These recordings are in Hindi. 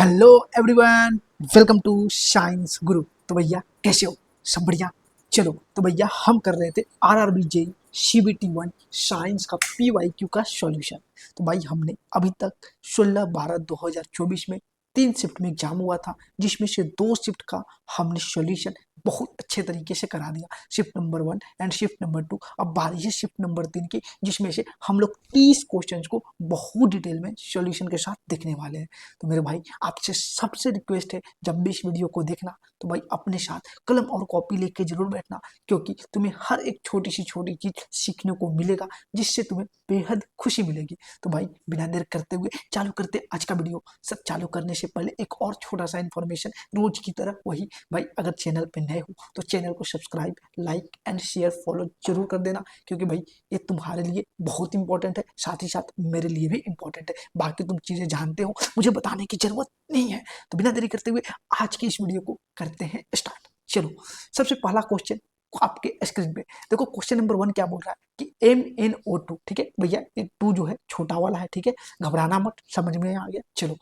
Hello everyone, welcome to Science Guru. तो भैया कैसे हो? सब बढ़िया। चलो तो भैया हम कर रहे थे आरआरबी जेई CBT 1 साइंस का PYQ का सॉल्यूशन। तो भाई हमने अभी तक 16/12/2024 में 3 शिफ्ट में एग्जाम हुआ था, जिसमें से 2 शिफ्ट का हमने सॉल्यूशन बहुत अच्छे तरीके से करा दिया, shift number 1 and shift number 2। अब बारी है शिफ्ट नंबर 3 की, जिसमें से हम लोग 30 क्वेश्चंस को बहुत डिटेल में सॉल्यूशन के साथ देखने वाले हैं। तो मेरे भाई आपसे सबसे रिक्वेस्ट है, जब भी इस वीडियो को देखना तो भाई अपने साथ कलम और कॉपी लेके जरूर बैठना, क्योंकि तुम्हें हर एक छोटी सी छोटी चीज सीखने को मिलेगा, जिससे तुम्हें बेहद खुशी मिलेगी। तो भाई बिना देर करते हुए चालू करते आज का वीडियो। सब चालू करने से पहले एक और छोटा सा इन्फॉर्मेशन, रोज की तरह वही भाई, अगर चैनल पे नए हो तो चैनल को subscribe, like and share, follow जरूर कर देना, क्योंकि भाई ये तुम्हारे लिए बहुत इंपॉर्टेंट है, साथ ही साथ मेरे लिए भी इंपॉर्टेंट है। बाकी तुम चीजें जानते हो, मुझे बताने की जरूरत नहीं है। तो बिना देरी करते हुए आज की इस वीडियो को करते हैं स्टार्ट। चलो, सबसे पहला क्वेश्चन आपके स्क्रीन पे देखो। क्वेश्चन नंबर 1 क्या बोल रहा है कि MnO2, ठीक है भैया, ये 2 जो है छोटा वाला है, ठीक है, घबराना मत, समझ में आ गया। चलो,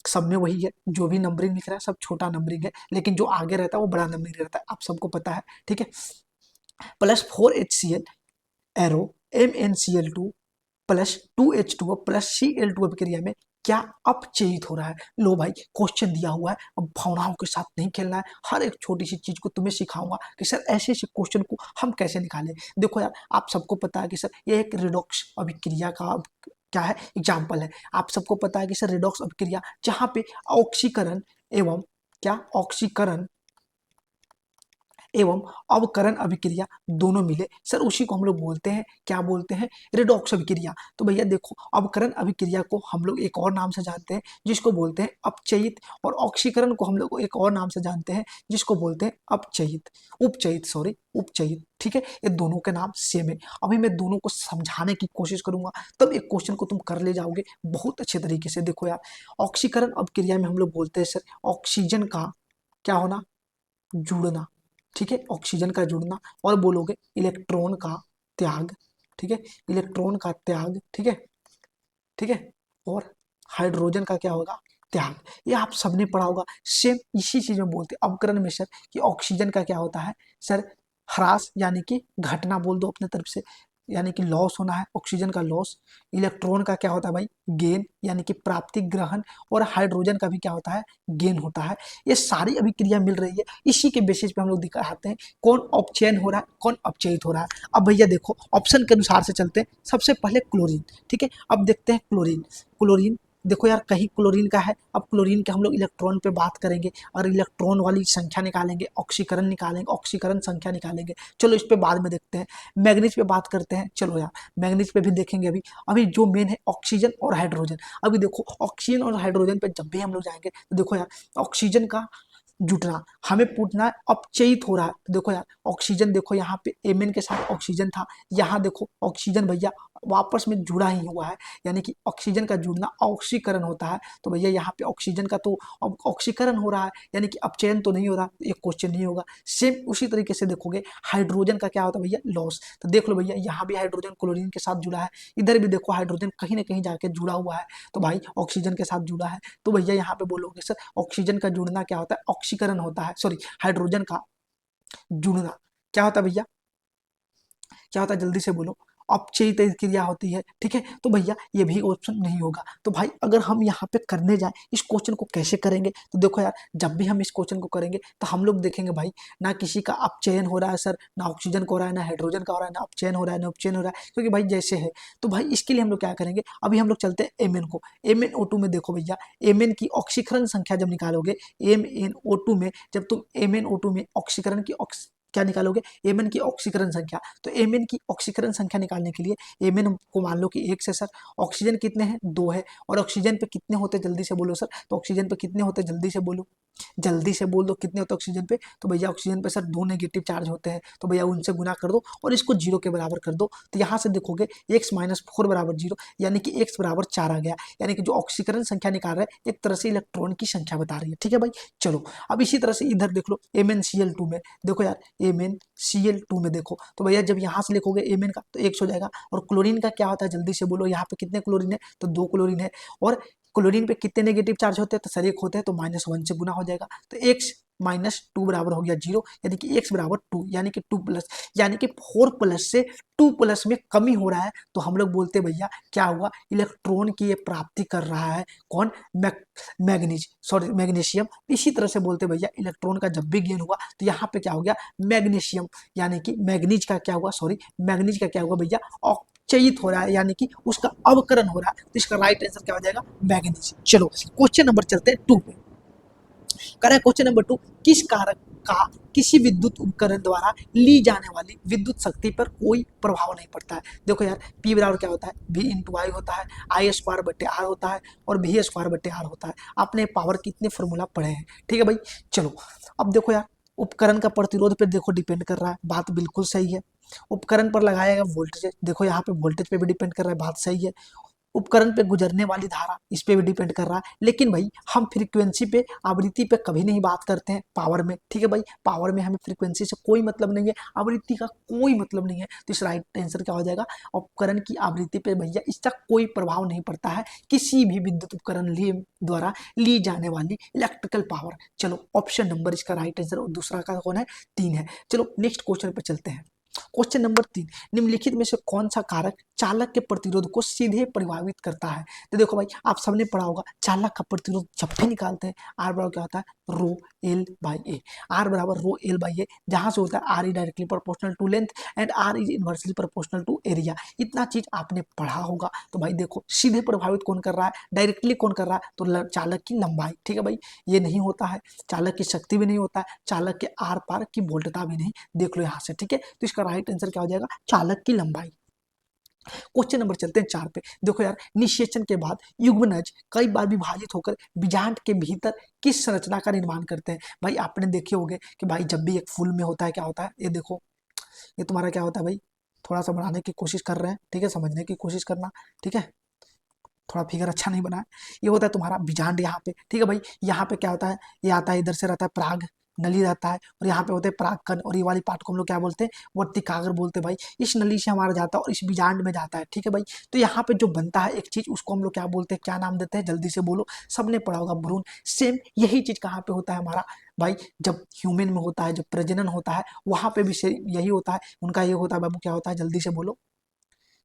सब में वही है, जो भी नंबरिंग लिख रहा है सब छोटा नंबरिंग है, लेकिन जो आगे रहता है वो बड़ा नंबरिंग रहता है, आप सबको पता है, ठीक है। Plus 4HCl arrow MnCl2 plus 2H2O plus Cl2 अभिक्रिया में क्या अपचयित हो रहा है? लो भाई, क्वेश्चन दिया हुआ है, अब भावनाओं के साथ नहीं खेलना है, हर एक छोटी सी चीज को तुम्हें सिखाऊंगा कि सर ऐसे ऐसे क्वेश्चन को हम कैसे निकालें। देखो यार, आप सबको पता है कि सर ये एक रिडॉक्स अभिक्रिया का क्या है, एग्जाम्पल है। आप सबको पता है कि सर रिडॉक्स अभिक्रिया जहाँ पे ऑक्सीकरण एवं क्या ऑक्सीकरण एवं अवकरण अभिक्रिया दोनों मिले, सर उसी को हम लोग बोलते हैं, क्या बोलते हैं, रिडॉक्स अभिक्रिया। तो भैया देखो, अवकरण अभिक्रिया को हम लोग एक और नाम से जानते हैं, जिसको बोलते हैं अपचयित, और ऑक्सीकरण को हम लोग एक और नाम से जानते हैं, जिसको बोलते हैं अपचयित, उपचयित, सॉरी उपचयित, ठीक है। ये दोनों के नाम सेम है। अभी मैं दोनों को समझाने की कोशिश करूंगा, तब एक क्वेश्चन को तुम कर ले जाओगे बहुत अच्छे तरीके से। देखो यार, ऑक्सीकरण अभिक्रिया में हम लोग बोलते हैं सर ऑक्सीजन का क्या होना, जुड़ना, ठीक है, ऑक्सीजन का जुड़ना, और बोलोगे इलेक्ट्रॉन का त्याग, ठीक है, इलेक्ट्रॉन का त्याग, ठीक है, ठीक है, और हाइड्रोजन का क्या होगा, त्याग। ये आप सबने पढ़ा होगा, सेम इसी चीज में बोलते हैं अवकरण में सर कि ऑक्सीजन का क्या होता है सर, ह्रास यानी कि घटना बोल दो अपने तरफ से, यानी कि लॉस होना है, ऑक्सीजन का लॉस। इलेक्ट्रॉन का क्या होता है भाई, गेन, यानी कि प्राप्ति, ग्रहण। और हाइड्रोजन का भी क्या होता है, गेन होता है। ये सारी अभिक्रिया मिल रही है, इसी के बेसिस पे हम लोग दिखाते हैं कौन अपचयन हो रहा है, कौन अपचयित हो रहा है। अब भैया देखो, ऑप्शन के अनुसार से चलते हैं। सबसे पहले क्लोरीन, ठीक है। अब देखते हैं क्लोरीन। क्लोरीन देखो यार, कहीं क्लोरीन का है, अब क्लोरीन के हम लोग इलेक्ट्रॉन पे बात करेंगे, और इलेक्ट्रॉन वाली संख्या निकालेंगे, ऑक्सीकरण निकालेंगे, ऑक्सीकरण संख्या निकालेंगे। चलो इस पे बाद में देखते हैं। मैग्नीज पे बात करते हैं, चलो यार मैग्नीज पे भी देखेंगे। अभी अभी जो मेन है ऑक्सीजन और हाइड्रोजन। अभी देखो, ऑक्सीजन और हाइड्रोजन पे जब भी हम लोग जाएंगे तो देखो यार, ऑक्सीजन का जुटना हमें पूछना है, अपचयित हो रहा है। तो देखो यार, ऑक्सीजन देखो यहाँ पे Mn के साथ ऑक्सीजन था, यहाँ देखो ऑक्सीजन भैया वापस में जुड़ा ही हुआ है, यानी कि ऑक्सीजन का जुड़ना ऑक्सीकरण होता है। तो भैया यहाँ पे ऑक्सीजन का तो ऑक्सीकरण हो रहा है, यानी कि अपचयन तो नहीं हो रहा, ये क्वेश्चन नहीं होगा। सेम उसी तरीके से देखोगे, हाइड्रोजन का क्या होता है भैया, लॉस। तो देख लो भैया, यहाँ भी हाइड्रोजन क्लोरीन के साथ जुड़ा है, इधर भी देखो हाइड्रोजन कहीं ना कहीं जाके जुड़ा हुआ है, तो भाई ऑक्सीजन के साथ जुड़ा है। तो भैया यहाँ पे बोलोगे सर ऑक्सीजन का जुड़ना क्या होता है, ऑक्सीकरण होता है, सॉरी हाइड्रोजन का जुड़ना क्या होता है भैया, क्या होता है, जल्दी से बोलो, अपचयित क्रिया होती है, ठीक है। तो भैया ये भी ऑप्शन नहीं होगा। तो भाई अगर हम यहाँ पे करने जाए, इस क्वेश्चन को कैसे करेंगे, तो देखो यार, जब भी हम इस क्वेश्चन को करेंगे तो हम लोग देखेंगे भाई, ना किसी का अपचयन हो रहा है सर, ना ऑक्सीजन का हो रहा है, ना हाइड्रोजन का हो रहा है, ना अपचयन हो रहा है, ना उपचयन हो रहा है, क्योंकि भाई जैसे है। तो भाई इसके लिए हम लोग क्या करेंगे, अभी हम लोग चलते हैं Mn को। MnO2 में देखो भैया, Mn की ऑक्सीकरण संख्या जब निकालोगे, MnO2 में जब तुम MnO2 में ऑक्सीकरण की क्या निकालोगे, Mn की ऑक्सीकरण संख्या। तो Mn की ऑक्सीकरण संख्या निकालने के लिए Mn को मान लो कि 1 से सर, ऑक्सीजन कितने हैं, 2 है, और ऑक्सीजन पे कितने होते जल्दी से बोलो सर, तो ऑक्सीजन पे कितने होते जल्दी से बोलो, जल्दी से बोल दो कितने होते ऑक्सीजन पे। तो भैया ऑक्सीजन पे सर 2 नेगेटिव चार्ज होते हैं, तो भैया उनसे गुना कर दो और इसको 0 के बराबर कर दो। तो यहाँ से देखोगे x-4 बराबर 0, यानी कि x बराबर 4 आ गया, यानी कि जो ऑक्सीकरण संख्या निकाल रहा है एक तरह से इलेक्ट्रॉन की संख्या बता रही है, ठीक है भाई। चलो, अब इसी तरह से इधर देख लो MnCl2 में, देखो यार MnCl2 में देखो, तो भैया जब यहाँ से लिखोगे Mn का तो 1 हो जाएगा। और क्लोरीन का क्या होता है, जल्दी से बोलो, यहाँ पे कितने क्लोरीन है, तो 2 क्लोरीन है। और क्लोरीन पे कितने नेगेटिव चार्ज होते हैं, तो सर एक होते हैं, तो -1 से गुना हो जाएगा, तो x -2 बराबर हो गया 0, यानी कि x बराबर 2, यानी कि 2 प्लस, यानी कि 4 प्लस से 2 प्लस में कमी हो रहा है, तो हम लोग बोलते हैं भैया क्या हुआ, इलेक्ट्रॉन की ये प्राप्ति कर रहा है कौन, मैग्नीशियम। इसी तरह से बोलते हैं भैया इलेक्ट्रॉन का जब भी गेन हुआ तो यहाँ पे क्या हो गया, मैग्नीशियम, यानी कि मैग्नीज का क्या हुआ, सॉरी मैग्नीज का क्या हुआ भैया, चयित हो रहा है, यानी कि उसका अवकरण हो रहा है, तो इसका राइट आंसर क्या हो जाएगा, मैग्नीज। चलो क्वेश्चन नंबर चलते हैं 2 पे। करें क्वेश्चन नंबर 2, किस कारक का किसी विद्युत उपकरण द्वारा ली जाने वाली विद्युत शक्ति पर कोई प्रभाव नहीं पड़ता है। देखो यार P बराबर क्या होता है, V इंटू आई होता है, आई स्क्वायर बटे आर होता है, और V स्क्वायर बटे आर होता है। आपने पावर कितने फॉर्मूला पढ़े हैं, ठीक है भाई। चलो अब देखो यार, उपकरण का प्रतिरोध पे देखो डिपेंड कर रहा है, बात बिल्कुल सही है। उपकरण पर लगाया गया वोल्टेज, देखो यहाँ पे वोल्टेज पे भी डिपेंड कर रहा है, बात सही है। उपकरण पे गुजरने वाली धारा, इस पे भी डिपेंड कर रहा है, लेकिन भाई हम फ्रीक्वेंसी पे, आवृत्ति पे कभी नहीं बात करते हैं पावर में, ठीक है भाई। पावर में हमें फ्रीक्वेंसी से कोई मतलब नहीं है, आवृत्ति का कोई मतलब नहीं है, तो इस राइट आंसर क्या हो जाएगा, उपकरण की आवृत्ति पे भैया इसका कोई प्रभाव नहीं पड़ता है, किसी भी विद्युत उपकरण द्वारा ली जाने वाली इलेक्ट्रिकल पावर। चलो ऑप्शन नंबर इसका राइट आंसर, और दूसरा का कौन है, 3 है। चलो नेक्स्ट क्वेश्चन पे चलते हैं। क्वेश्चन नंबर 3, निम्नलिखित में से कौन सा कारक चालक के प्रतिरोध को सीधे प्रभावित करता है। तो देखो भाई आप सबने पढ़ा होगा, चालक का प्रतिरोध जब भी निकालते हैं आर बराबर क्या होता है, rho L by A. R बराबर रो एल बाई ए, जहां से होता है R is directly proportional to length and R is inversely proportional to area. इतना चीज आपने पढ़ा होगा। तो भाई देखो सीधे प्रभावित कौन कर रहा है, डायरेक्टली कौन कर रहा है, तो चालक की लंबाई, ठीक है भाई। ये नहीं होता है, चालक की शक्ति भी नहीं होता है, चालक के आर पार की वोल्टता भी नहीं, देख लो यहाँ से, ठीक है। तो इसका राइट आंसर क्या हो जाएगा, चालक की लंबाई। क्वेश्चन नंबर चलते हैं 4 पे। देखो यार, निषेचन के बाद युग्मनज कई बार विभाजित होकर बीजांड के भीतर किस संरचना का निर्माण करते हैं। भाई आपने देखे होंगे कि भाई जब भी एक फूल में होता है क्या होता है, ये देखो, ये तुम्हारा क्या होता है भाई, थोड़ा सा बनाने की कोशिश कर रहे हैं, ठीक है, समझने की कोशिश करना, ठीक है, थोड़ा फिगर अच्छा नहीं बना है। ये होता है तुम्हारा बीजांड यहाँ पे, ठीक है भाई। यहाँ पे क्या होता है, ये आता है, इधर से रहता है पराग नली रहता है, और यहाँ पे होते हैं परागकण, और ये वाली पार्ट को हम लोग क्या बोलते हैं, वर्तिकाग्र बोलते हैं भाई। इस नली से हमारा जाता है और इस बीजांड में जाता है, ठीक है भाई। तो यहाँ पे जो बनता है एक चीज, उसको हम लोग क्या बोलते हैं, क्या नाम देते हैं, जल्दी से बोलो, सबने पढ़ा होगा, भ्रूण। सेम यही चीज कहाँ पे होता है हमारा भाई, जब ह्यूमन में होता है, जब प्रजनन होता है, वहां पे भी यही होता है। उनका ये होता है बाबू, क्या होता है, जल्दी से बोलो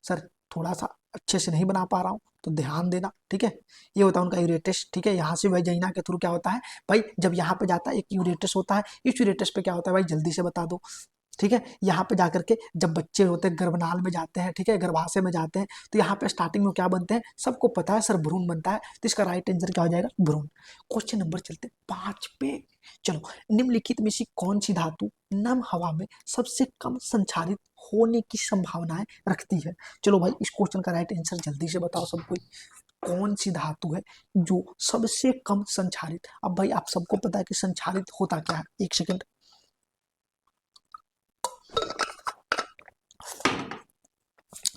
सर, थोड़ा सा अच्छे से नहीं बना पा रहा हूँ तो ध्यान देना, ठीक है। ये होता है उनका यूरेटस, ठीक है। यहाँ से वजाइना के थ्रू क्या होता है भाई, जब यहाँ पे जाता है एक यूरेटस होता है, इस यूरेटस पे क्या होता है भाई, जल्दी से बता दो, ठीक है। यहाँ पे जाकर के जब बच्चे होते हैं गर्भनाल में जाते हैं, ठीक है, गर्भाशय में जाते हैं, तो यहाँ पे स्टार्टिंग में क्या बनते हैं, सबको पता है सर, भ्रूण बनता है। तो इसका राइट आंसर क्या हो जाएगा, भ्रूण। क्वेश्चन नंबर चलते 5 पे। चलो, निम्नलिखित में से कौन सी धातु नम हवा में सबसे कम संचारित होने की संभावनाएं रखती है। चलो भाई इस क्वेश्चन का राइट आंसर जल्दी से बताओ सब कोई, कौन सी धातु है जो सबसे कम संचारित। अब भाई आप सबको पता है कि संचारित होता क्या है, एक सेकंड।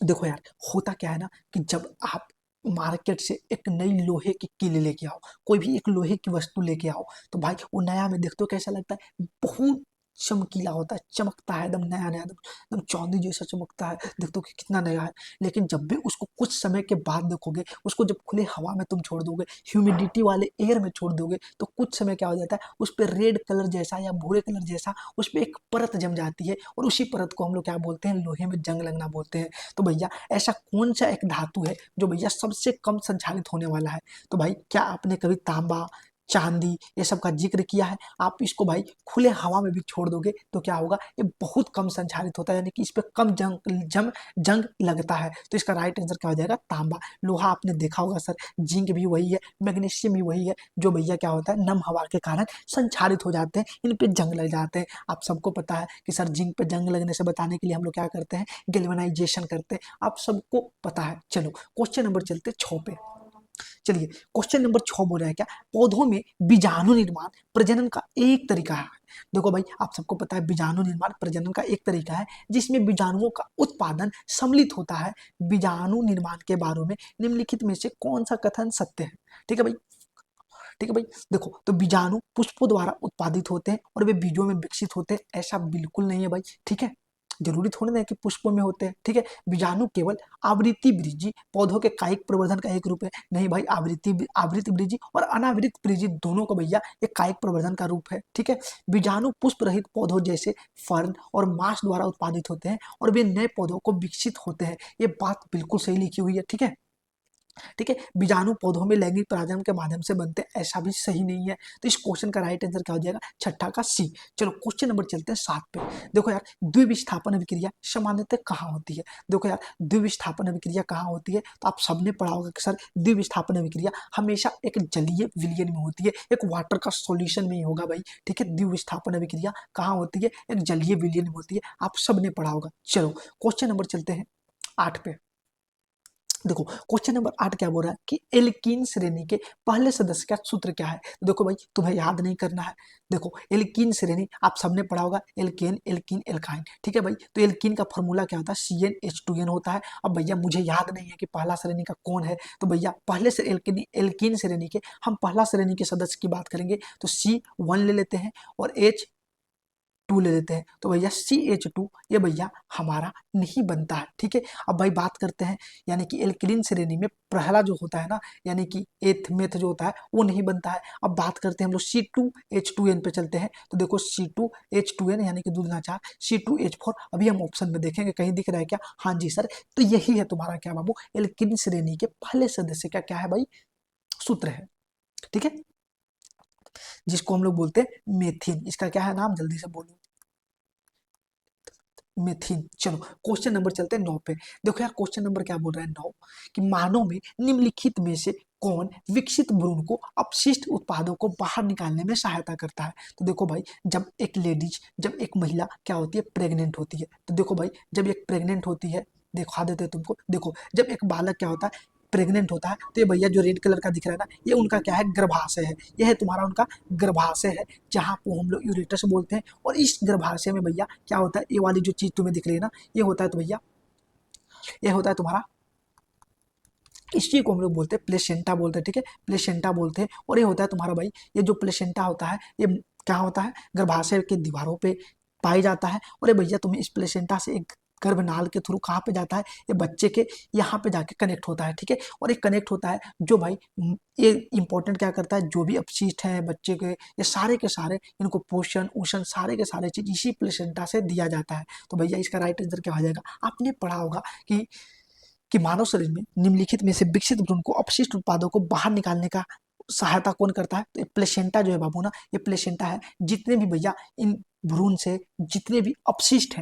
देखो यार, होता क्या है ना, कि जब आप मार्केट से एक नई लोहे की कील लेके आओ, कोई भी एक लोहे की वस्तु लेके आओ, तो भाई वो नया में देखते हो कैसा लगता है, बहुत चमकीला होता है, चमकता है एकदम नया नया, एकदम चांदी जैसा चमकता है, देखते हो कि कितना नया है। लेकिन जब भी उसको कुछ समय के बाद देखोगे, उसको जब खुले हवा में तुम छोड़ दोगे, ह्यूमिडिटी वाले एयर में छोड़ दोगे, तो कुछ समय क्या हो जाता है, उस पर रेड कलर जैसा या भूरे कलर जैसा उस पर एक परत जम जाती है, और उसी परत को हम लोग क्या बोलते हैं, लोहे में जंग लगना बोलते हैं। तो भैया ऐसा कौन सा एक धातु है जो भैया सबसे कम संचालित होने वाला है। तो भाई क्या आपने कभी तांबा, चांदी ये सब का जिक्र किया है, आप इसको भाई खुले हवा में भी छोड़ दोगे तो क्या होगा, ये बहुत कम संचालित होता है, यानी कि इस पर कम जंग लगता है। तो इसका राइट आंसर क्या हो जाएगा, तांबा। लोहा आपने देखा होगा सर, जिंक भी वही है, मैग्नीशियम भी वही है, जो भैया क्या होता है, नम हवा के कारण संचालित हो जाते हैं, इन पे जंग लग जाते हैं। आप सबको पता है कि सर जिंक पे जंग लगने से बचाने के लिए हम लोग क्या करते हैं, गैल्वेनाइजेशन करते हैं, आप सबको पता है। चलो क्वेश्चन नंबर चलते 6 पे। चलिए क्वेश्चन नंबर 6 बोल रहा है क्या, पौधों में बीजाणु निर्माण प्रजनन का एक तरीका है। देखो भाई आप सबको पता है बीजाणु निर्माण प्रजनन का एक तरीका है, जिसमें बीजाणुओं का उत्पादन सम्मिलित होता है। बीजाणु निर्माण के बारे में निम्नलिखित में से कौन सा कथन सत्य है, ठीक है भाई, ठीक है भाई। देखो तो बीजाणु पुष्पों द्वारा उत्पादित होते हैं और वे बीजों में विकसित होते हैं, ऐसा बिल्कुल नहीं है भाई, ठीक है। जरूरी थोड़ी ना है कि पुष्पों में होते हैं, ठीक है। बीजाणु केवल आवृत्ति वृद्धि पौधों के कायिक प्रवर्धन का एक रूप है। नहीं भाई, आवृत्ति वृद्धि और अनावृत्त वृद्धि दोनों का भैया एक कायिक प्रवर्धन का रूप है, ठीक है। बीजाणु पुष्प रहित पौधों जैसे फर्न और मांस द्वारा उत्पादित होते हैं और वे नए पौधों को विकसित होते हैं। ये बात बिल्कुल सही लिखी हुई है, ठीक है। ठीक है, बीजाणु पौधों में लैंगिक प्रजनन के माध्यम से बनते हैं, ऐसा भी सही नहीं है। तो इस क्वेश्चन का राइट आंसर क्या हो जाएगा, छठा का सी। चलो क्वेश्चन नंबर चलते हैं 7 पे। देखो यार, द्विविस्थापन अभिक्रिया सामान्यतः कहाँ होती है। देखो यार, द्विविस्थापन अभिक्रिया कहाँ होती है, तो आप सबने पढ़ा होगा कि सर द्विविस्थापन अभिक्रिया हमेशा एक जलीय विलयन में होती है, एक वाटर का सॉल्यूशन में ही होगा भाई, ठीक है। द्विविस्थापन अभिक्रिया कहाँ होती है, एक जलीय विलयन में होती है, आप सबने पढ़ा होगा। चलो क्वेश्चन नंबर चलते हैं 8 पे। देखो क्वेश्चन नंबर 8 क्या बोल रहा है कि एल्कीन श्रेणी के पहले सदस्य का सूत्र क्या है। तो देखो भाई, तुम्हें याद नहीं करना है। देखो एल्कीन श्रेणी आप सबने पढ़ा होगा, एल्केन एल्कीन एल्काइन, ठीक है भाई। तो एल्कीन का फॉर्मूला क्या होता है, CnH2n होता है। अब भैया मुझे याद नहीं है कि पहला श्रेणी का कौन है, तो भैया पहले से एल्कीन श्रेणी के हम पहला श्रेणी के सदस्य की बात करेंगे तो C1 ले लेते हैं और H2 ले लेते हैं। तो भैया CH2 ये भैया हमारा नहीं बनता है, ठीक है। अब भाई बात करते हैं, यानी कि एल्किलिन श्रेणी में पहला जो होता है ना, यानी कि एथ मेथ जो होता है वो नहीं बनता है। अब बात करते हैं हम लोग C2H2n पे चलते हैं। तो देखो C2H2n यानी कि 2 दूना 4, C2H4 अभी हम ऑप्शन में देखेंगे, कहीं दिख रहा है क्या, हाँ जी सर। तो यही है तुम्हारा क्या बाबू, एल्किलिन श्रेणी के पहले सदस्य का क्या है भाई, सूत्र है, ठीक है, जिसको हम लोग बोलते हैं मेथिन। इसका क्या है नाम, जल्दी से बोलो, मेथिन। चलो क्वेश्चन नंबर चलते हैं 9 पे। देखो यार क्वेश्चन नंबर क्या बोल रहा है 9, कि मानव में निम्नलिखित में से कौन विकसित भ्रूण को अपशिष्ट उत्पादों को बाहर निकालने में सहायता करता है। तो देखो भाई, जब एक महिला क्या होती है, प्रेग्नेंट होती है, तो देखो भाई जब एक प्रेग्नेंट होती है, दिखा देते हैं तुमको। देखो जब एक बालक क्या होता है, प्रेग्नेंट होता है, तो ये भैया जो रेड कलर का दिख रहा है ना, ये उनका क्या है, गर्भाशय है। यह है तुम्हारा उनका गर्भाशय है, जहाँ को हम लोग यूरेटस बोलते हैं। और इस गर्भाशय में भैया क्या होता है, ये वाली जो चीज तुम्हें दिख रही है ना, ये होता है, तो भैया ये होता है तुम्हारा, इसी को हम लोग बोलते हैं प्लेसेंटा बोलते हैं, ठीक है, प्लेसेंटा बोलते हैं। और ये होता है तुम्हारा भाई, ये जो प्लेसेंटा होता है, ये क्या होता है, गर्भाशय के दीवारों पे पाई जाता है। और ये भैया तुम्हें इस प्लेसेंटा से एक गर्भनाल के थ्रू कहाँ पे जाता है, ये बच्चे के यहाँ पे जाके कनेक्ट होता है, ठीक है। और ये कनेक्ट होता है जो भाई, ये इंपॉर्टेंट क्या करता है, जो भी अपशिष्ट है बच्चे के, ये सारे के सारे इनको पोषण उषण सारे के सारे चीज इसी प्लेसेंटा से दिया जाता है। तो भैया इसका राइट आंसर क्या हो जाएगा, आपने पढ़ा होगा कि मानव शरीर में निम्नलिखित में से विकसित भ्रूण को अपशिष्ट उत्पादों को बाहर निकालने का सहायता कौन करता है, तो ये प्लेसेंटा जो है बाबू ना, ये प्लेसेंटा है। जितने भी भैया इन भ्रूण से जितने भी अपशिष्ट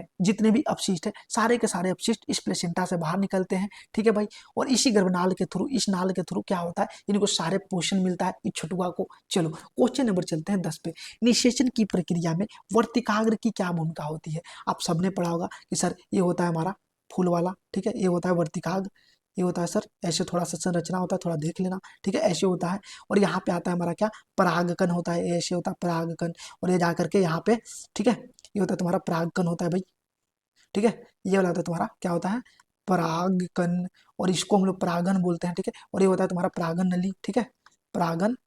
है, सारे के सारे अपशिष्ट इस प्लेसेंटा से बाहर निकलते हैं, ठीक है भाई। और इसी गर्भनाल के थ्रू, इस नाल के थ्रू क्या होता है, इनको सारे पोषण मिलता है इस छुटुआ को। चलो क्वेश्चन नंबर चलते हैं 10 पे। निषेचन की प्रक्रिया में वर्तिकाग्र की क्या भूमिका होती है। आप सबने पढ़ा होगा कि सर ये होता है हमारा फूल वाला, ठीक है, ये होता है वर्तिकाग्र। ये होता है सर ऐसे, थोड़ा सा संरचना होता है, थोड़ा देख लेना, ठीक है, ऐसे होता है। और यहाँ पे आता है हमारा क्या, परागकण होता है, ऐसे होता है परागकण। और ये जाकर के यहाँ पे, ठीक है, ये होता है तुम्हारा परागकण होता है भाई, ठीक है। ये वाला होता है तुम्हारा क्या होता है, परागकण। और इसको हम लोग परागन बोलते हैं, ठीक है। और ये होता है तुम्हारा परागन नली, ठीक है, परागन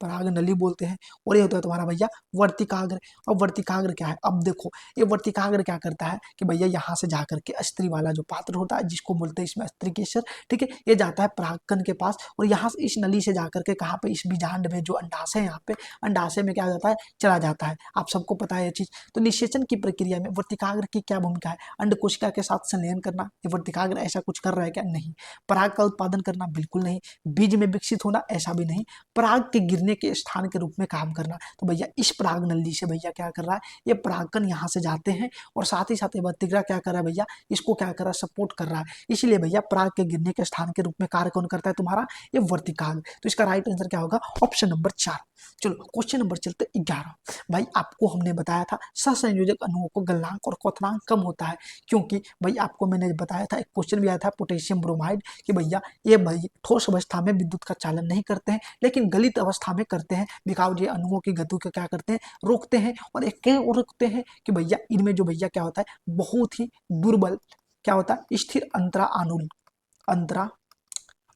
पराग नली बोलते हैं। और ये होता है तुम्हारा भैया वर्तिकाग्र। और वर्तिकाग्र क्या है, अब देखो ये वर्तिकाग्र क्या करता है कि भैया यहाँ से जाकर के अस्त्री वाला जो पात्र होता है, जिसको बोलते हैं इसमें अस्त्री केसर, ठीक है, ये जाता है परागकण के पास। और यहाँ से इस नली से जाकर के कहाँ पे, इस बीजांड में जो अंडाशय है, यहाँ पे अंडाशय में क्या जाता है, चला जाता है। आप सबको पता है ये चीज। तो निषेचन की प्रक्रिया में वर्तिकाग्र की क्या भूमिका है, अंडकोशिका के साथ संलयन करना। ये वर्तिकाग्र ऐसा कुछ कर रहा है क्या, नहीं। पराग का उत्पादन करना, बिल्कुल नहीं। बीज में विकसित होना, ऐसा भी नहीं। पराग के गिरने के स्थान के रूप में काम करना। तो भैया इस पराग नली से भैया क्या कर रहा है, ये परागकण यहाँ से जाते हैं और साथ ही साथ ये वर्तिकाग्र क्या कर रहा है भैया, इसको क्या कर रहा है, सपोर्ट कर रहा है। इसलिए भैया पराग के गिरने के स्थान के रूप में कार्य कौन करता है, तुम्हारा ये वर्तिकाग्र। तो इसका राइट आंसर क्या होगा, ऑप्शन नंबर 4। चलो क्वेश्चन नंबर चलते 11। भाई आपको हमने बताया था सहसंयोजक अणुओं को गलनांक और क्वथनांक कम होता है, क्योंकि भाई आपको मैंने बताया था, एक क्वेश्चन भी आया था पोटेशियम ब्रोमाइड, कि भैया ये भाई ठोस अवस्था में विद्युत का चालन नहीं करते हैं, लेकिन गलित अवस्था में करते हैं। बिकॉज ये अणुओं की गति को क्या करते हैं, रोकते हैं। और एक क्यों रोकते हैं, कि भैया इनमें जो भैया क्या होता है, बहुत ही दुर्बल क्या होता है, स्थिर अंतरा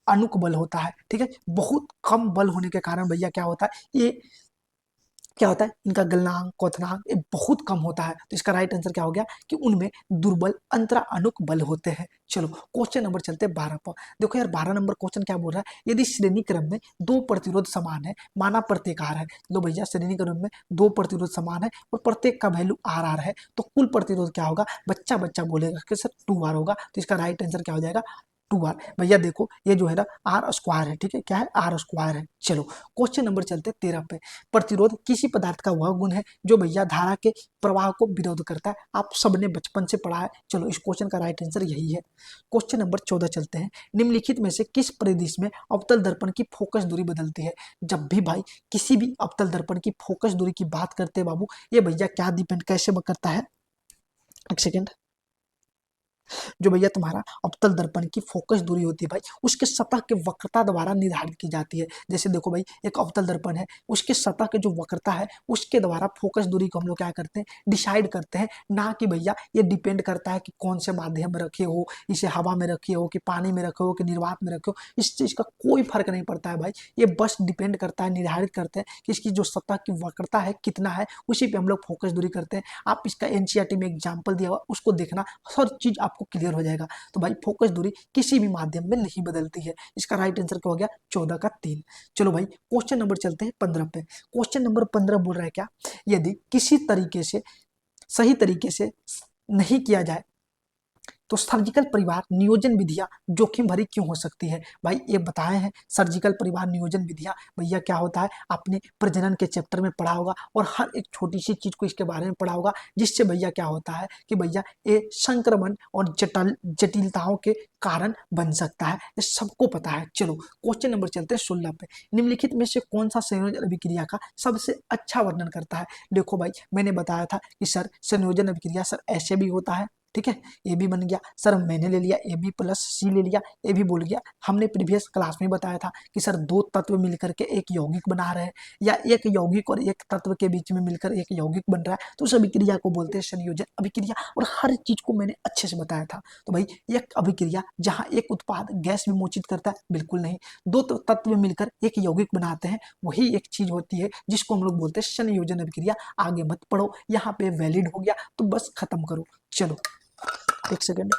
अनुक बल होता है, ठीक है। बहुत कम बल होने के कारण भैया क्या होता है, ये क्या होता है, इनका गलनांक क्वथनांक ये बहुत कम होता है। तो इसका राइट आंसर क्या हो गया कि उनमें दुर्बल अंतराअणुक बल होते हैं। चलो क्वेश्चन नंबर चलते हैं 12 पर। देखो यार 12 नंबर क्वेश्चन क्या बोल रहा है, यदि श्रेणी क्रम में दो प्रतिरोध समान है, माना प्रत्येक आर है। लो भैया श्रेणी क्रम में दो प्रतिरोध समान है और प्रत्येक का वैल्यू आर आर है, तो कुल प्रतिरोध क्या होगा, बच्चा बच्चा बोलेगा कि सर 2 आर होगा। तो इसका राइट आंसर क्या हो जाएगा, 2 आर। भैया देखो ये जो है ना आर स्क्वायर है, ठीक है, क्या है, आर स्क्वायर है। चलो क्वेश्चन नंबर चलते 13 पे। प्रतिरोध किसी पदार्थ का वह गुण है जो भैया धारा के प्रवाह को विरोध करता है। आप सबने बचपन से पढ़ा है। चलो इस क्वेश्चन का राइट आंसर यही है। क्वेश्चन नंबर 14 चलते हैं। निम्नलिखित में से किस परिदृश में अवतल दर्पण की फोकस दूरी बदलती है। जब भी भाई किसी भी अवतल दर्पण की फोकस दूरी की बात करते हैं बाबू, ये भैया क्या डिपेंड कैसे करता है, एक सेकेंड, जो भैया तुम्हारा अवतल दर्पण की फोकस दूरी होती है भाई, उसके सतह के वक्रता द्वारा निर्धारित की जाती है। जैसे देखो भाई एक अवतल दर्पण है, उसके सतह के जो वक्रता है उसके द्वारा फोकस दूरी को हम लोग क्या करते हैं, डिसाइड करते हैं। ना कि भैया ये डिपेंड करता है कि कौन से माध्यम में रखे हो, इसे हवा में रखे हो कि पानी में रखे हो कि निर्वात में रखे हो, इस चीज का कोई फर्क नहीं पड़ता है भाई। ये बस डिपेंड करता है, निर्धारित करते हैं कि इसकी जो सतह की वक्रता है कितना है, उसी पे हम लोग फोकस दूरी करते हैं। आप इसका एनसीईआरटी में एग्जाम्पल दिया हुआ उसको देखना, हर चीज आपको क्लियर हो जाएगा। तो भाई फोकस दूरी किसी भी माध्यम में नहीं बदलती है। इसका राइट आंसर क्या हो गया, 14 का 3। चलो भाई क्वेश्चन नंबर चलते हैं 15 पे। क्वेश्चन नंबर 15 बोल रहा है क्या, यदि किसी तरीके से सही तरीके से नहीं किया जाए तो सर्जिकल परिवार नियोजन विधियां जोखिम भरी क्यों हो सकती है। भाई ये बताए हैं सर्जिकल परिवार नियोजन विधियां, भैया क्या होता है, आपने प्रजनन के चैप्टर में पढ़ा होगा और हर एक छोटी सी चीज को इसके बारे में पढ़ा होगा, जिससे भैया क्या होता है कि भैया ये संक्रमण और जटिलताओं के कारण बन सकता है, ये सबको पता है। चलो क्वेश्चन नंबर चलते हैं 16 पे। निम्नलिखित में से कौन सा संयोजन अभिक्रिया का सबसे अच्छा वर्णन करता है। देखो भाई मैंने बताया था कि सर संयोजन अभिक्रिया सर ऐसे भी होता है, ठीक है, ए भी बन गया सर, मैंने ले लिया ए बी प्लस सी ले लिया, ए भी बोल गया। हमने प्रीवियस क्लास में बताया था कि सर दो तत्व मिलकर के एक यौगिक बना रहे हैं, या एक यौगिक और एक तत्व के बीच में मिलकर एक यौगिक बन रहा है, तो उस अभिक्रिया को बोलते हैं संयोजन अभिक्रिया। और हर चीज को मैंने अच्छे से बताया था। तो भाई एक अभिक्रिया जहां एक उत्पाद गैस विमोचित करता है, बिल्कुल नहीं, दो तत्व मिलकर एक यौगिक बनाते हैं, वही एक चीज होती है जिसको हम लोग बोलते हैं संयोजन अभिक्रिया। आगे मत पढ़ो, यहाँ पे वैलिड हो गया तो बस खत्म करो। चलो एक सेकेंड,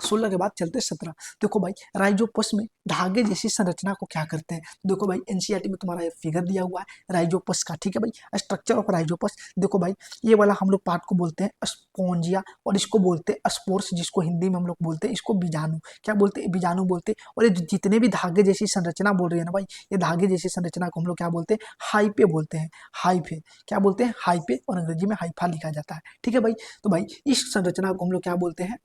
16 के बाद चलते 17। देखो भाई राइजोपस में धागे जैसी संरचना को क्या करते हैं। देखो भाई एनसीईआरटी में तुम्हारा ये फिगर दिया हुआ है राइजोपस का, ठीक है भाई, स्ट्रक्चर ऑफ राइजोपस। देखो भाई ये वाला हम लोग पार्ट को बोलते हैं स्पोंजिया, और इसको बोलते हैं स्पोर्स, जिसको हिंदी में हम लोग बोलते हैं इसको बीजाणु। क्या बोलते हैं, बीजाणु बोलते हैं। और ये जितने भी धागे जैसी संरचना बोल रही है ना भाई, ये धागे जैसी संरचना को हम लोग क्या बोलते हैं, हाइपे बोलते हैं। हाइफे क्या बोलते हैं, हाइपे, और अंग्रेजी में हाइफा लिखा जाता है, ठीक है भाई। तो भाई इस संरचना को हम लोग क्या बोलते हैं,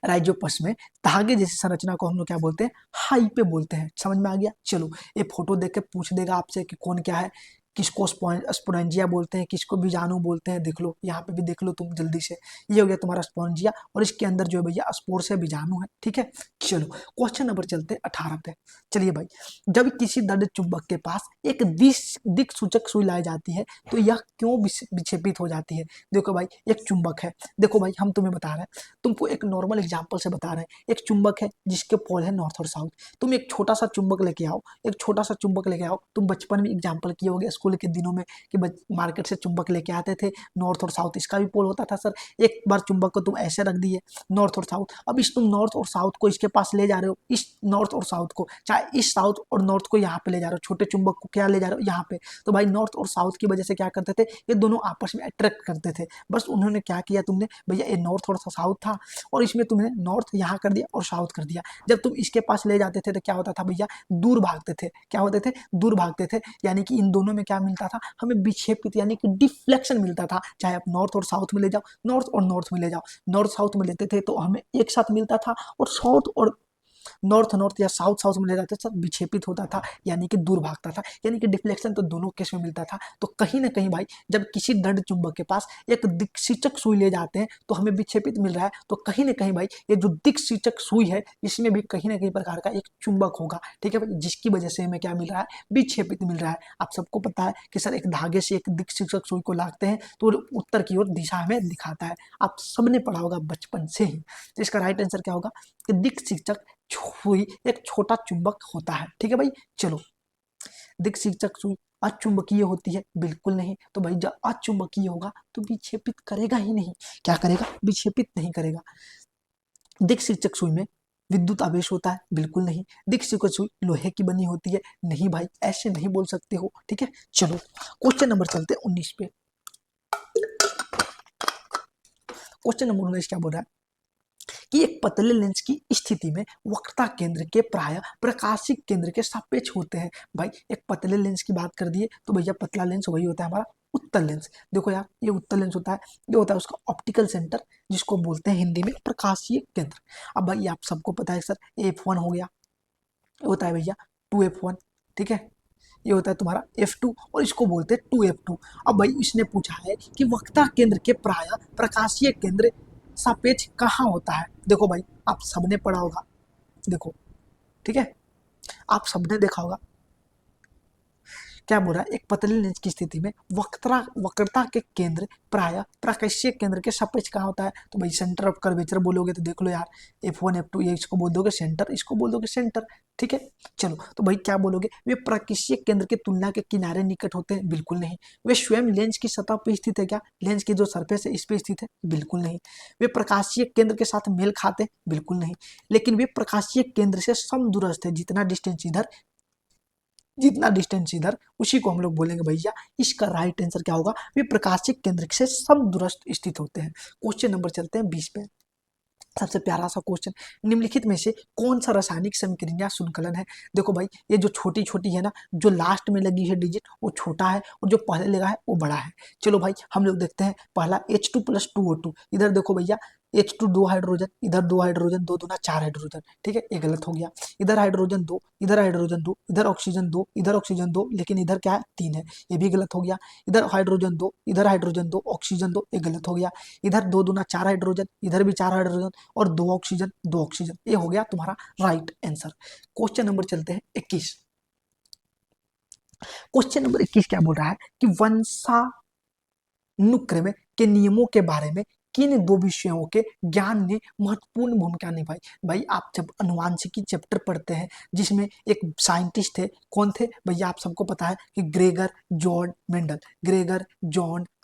राइजोपस में धागे जैसी संरचना को हम लोग क्या बोलते हैं, हाइपे बोलते हैं। समझ में आ गया। चलो ये फोटो देख के पूछ देगा आपसे कि कौन क्या है, किसको स्पोरेंजिया बोलते हैं, किसको बीजाणु बोलते हैं। देख लो यहाँ पे भी देख लो तुम जल्दी से, ये हो गया तुम्हारा स्पोरेंजिया, और इसके अंदर जो है भैया स्पोर्स है, बीजाणु है, ठीक है। चलो क्वेश्चन नंबर चलते हैं 18 पे। चलिए भाई जब किसी दंड चुंबक के पास एक दिक सूचक सुई लाई जाती है तो यह क्यों विक्षेपित हो जाती है। देखो भाई एक चुंबक है, देखो भाई हम तुम्हें बता रहे हैं, तुमको एक नॉर्मल एग्जाम्पल से बता रहे हैं। एक चुंबक है जिसके पोल है नॉर्थ और साउथ, तुम एक छोटा सा चुंबक लेके आओ, एक छोटा सा चुंबक लेके आओ। तुम बचपन में एग्जाम्पल किए होगे स्कूल के दिनों में कि मार्केट से चुंबक लेके आते थे, नॉर्थ और साउथ, इसका भी पोल होता था सर। एक बार चुंबक को तुम ऐसे रख दिए नॉर्थ और साउथ, अब इस तुम नॉर्थ और साउथ को इसके पास ले जा रहे हो, इस नॉर्थ और साउथ को, चाहे इस साउथ और नॉर्थ को यहाँ पे ले जा रहे हो, छोटे चुंबक को क्या ले जा रहे हो यहाँ पे। तो भाई नॉर्थ और साउथ की वजह से क्या करते थे, ये दोनों आपस में अट्रैक्ट करते थे। बस उन्होंने क्या किया, तुमने भैया ये नॉर्थ और साउथ था और इसमें तुमने नॉर्थ यहाँ कर दिया और साउथ कर दिया। जब तुम इसके पास ले जाते थे तो क्या होता था भैया, दूर भागते थे। क्या होते थे, दूर भागते थे, यानी कि इन दोनों में क्या मिलता था, हमें विक्षेपित यानी कि डिफ्लेक्शन मिलता था। चाहे आप नॉर्थ और साउथ में ले जाओ, नॉर्थ और नॉर्थ में ले जाओ, नॉर्थ साउथ में लेते थे तो हमें एक साथ मिलता था, और साउथ और नॉर्थ नॉर्थ या साउथ साउथ में ले जाते सब विक्षेपित होता था, यानी कि दूर भागता था, यानी कि डिफ्लेक्शन तो दोनों केस में मिलता था। तो कहीं ना कहीं भाई जब किसी दंड चुंबक के पास एक दिक्सूचक सुई ले जाते हैं तो हमें विक्षेपित मिल रहा है, तो कहीं ना कहीं भाई ये जो दिक्सूचक सुई है इसमें भी कहीं ना कहीं प्रकार का एक चुंबक होगा, ठीक है भाई, जिसकी वजह से हमें क्या मिल रहा है, विक्षेपित मिल रहा है। आप सबको पता है कि सर एक धागे से एक दिक्सूचक सुई को लागते हैं तो उत्तर की ओर दिशा में दिखाता है, आप सबने पढ़ा होगा बचपन से ही। तो इसका राइट आंसर क्या होगा कि दिक्सूचक सुई एक छोटा चुंबक होता है। ठीक है भाई, चलो। दिक्सूचक सुई अचुंबकीय होती है, बिल्कुल नहीं। तो भाई जब अचुंबकीय होगा तो विक्षेपित करेगा ही नहीं। क्या करेगा? विक्षेपित नहीं करेगा। दिक्सूचक सुई में विद्युत आवेश होता है, बिल्कुल नहीं। दिक्सूचक सुई लोहे की बनी होती है, नहीं भाई, ऐसे नहीं बोल सकते हो। ठीक है, चलो क्वेश्चन नंबर चलते हैं 19 पे। क्वेश्चन नंबर 19 क्या बोल रहा है कि एक पतले लेंस की स्थिति में वक्रता केंद्र के प्राय प्रकाशिक केंद्र के सापेक्ष होते हैं। भाई एक पतले लेंस की बात कर दिए तो भैया पतला लेंस वही होता है हमारा उत्तल लेंस। देखो यार, ये उत्तल लेंस होता है, ये होता है उसका ऑप्टिकल सेंटर, जिसको बोलते हैं हिंदी में प्रकाशीय केंद्र। अब भाई आप सबको पता है सर, F1 हो गया, ये होता है भैया 2F1। ठीक है, ये होता है तुम्हारा F2 और इसको बोलते हैं 2F2। अब भाई इसने पूछा है कि वक्रता केंद्र के प्राय प्रकाशीय केंद्र सापेक्ष कहाँ होता है। देखो भाई, आप सबने पढ़ा होगा, देखो, ठीक है, आप सबने देखा होगा क्या बोल रहा है, एक पतली लेंस की स्थिति में वक्रता के केंद्र प्राय प्रकाशीय केंद्र के सापेक्ष कहाँ होता है। तो भाई सेंटर ऑफ कर्वेचर बोलोगे तो देख लो यार, F1 F2, ये इसको बोल दोगे सेंटर, इसको बोल दोगे सेंटर। ठीक है, चलो, तो भाई क्या बोलोगे, वे प्रकाशीय केंद्र की तुलना के किनारे निकट होते हैं, बिल्कुल नहीं। वे स्वयं लेंस की सतह पर स्थित है क्या, लेंस की जो सरफेस है इस पे स्थित है, बिल्कुल नहीं। वे प्रकाशीय केंद्र के साथ मेल खाते, बिल्कुल नहीं। लेकिन वे प्रकाशीय केंद्र से समदूरस्थ है, जितना डिस्टेंस इधर उसी को हम लोग बोलेंगे भैया इसका राइट आंसर क्या होगा, वे प्रकाशिक केंद्र से समदूरस्थ स्थित होते हैं। क्वेश्चन नंबर चलते हैं 20 पे। सबसे प्यारा सा क्वेश्चन, निम्नलिखित में से कौन सा रासायनिक समीकरण या संकलन है। देखो भाई, ये जो छोटी छोटी है ना, जो लास्ट में लगी है डिजिट वो छोटा है और जो पहले लगा है वो बड़ा है। चलो भाई हम लोग देखते हैं, पहला H2+2O2, इधर देखो भैया H2 2 हाइड्रोजन, इधर 2 हाइड्रोजन, 2 दूना 4 हाइड्रोजन। ठीक है, ये गलत हो गया। इधर हाइड्रोजन 2, इधर हाइड्रोजन 2, इधर ऑक्सीजन 2, इधर ऑक्सीजन 2, लेकिन इधर क्या है 3 है, ये भी गलत हो गया। इधर हाइड्रोजन 2, इधर हाइड्रोजन 2, ऑक्सीजन 2, ये गलत हो गया। इधर 2 दूना 4 हाइड्रोजन, इधर भी 4 हाइड्रोजन और 2 ऑक्सीजन, 2 ऑक्सीजन, ये हो गया तुम्हारा राइट आंसर। क्वेश्चन नंबर चलते हैं 21। क्वेश्चन नंबर 21 क्या बोल रहा है कि वंशानुक्रम के नियमों के बारे में किन दो विषयों के ज्ञान ने महत्वपूर्ण भूमिका निभाई। भाई आप जब अनुवांशिकी चैप्टर पढ़ते हैं जिसमें एक साइंटिस्ट थे, कौन थे भैया, आप सबको पता है कि ग्रेगर जॉन